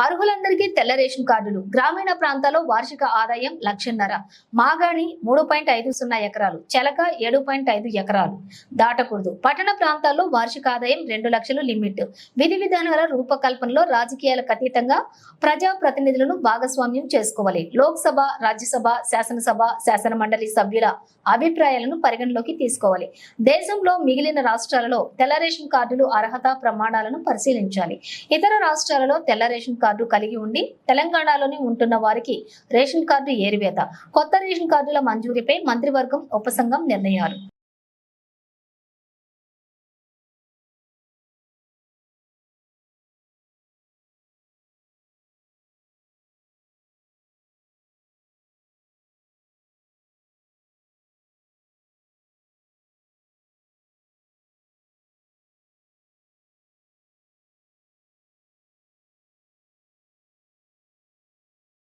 అర్హులందరికీ తెల్ల రేషన్ కార్డులు. గ్రామీణ ప్రాంతాల్లో వార్షిక ఆదాయం 1,50,000. మాగాణి 3.50 ఎకరాలు, చెలక 7.5 ఎకరాలు దాటకూడదు. పట్టణ ప్రాంతాల్లో వార్షిక ఆదాయం 2 లక్షలు లిమిట్. విధి విధానాల రూపకల్పనలో రాజకీయాలకు అతీతంగా ప్రజా ప్రతినిధులను భాగస్వామ్యం చేసుకోవాలి. లోక్సభ, రాజ్యసభ, శాసనసభ, శాసన మండలి సభ్యుల అభిప్రాయాలను పరిగణలోకి తీసుకోవాలి. దేశంలో మిగిలిన రాష్ట్రాలలో తెల్ల రేషన్ కార్డులు అర్హత ప్రమాణాలను పరిశీలించాలి. ఇతర రాష్ట్రాలలో తెల్ల రేషన్ కార్డు కలిగి ఉండి తెలంగాణలోని ఉంటున్న వారికి రేషన్ కార్డు ఏరివేత. కొత్త రేషన్ కార్డుల మంజూరీపై మంత్రివర్గం ఉపసంఘం నిర్ణయాలు.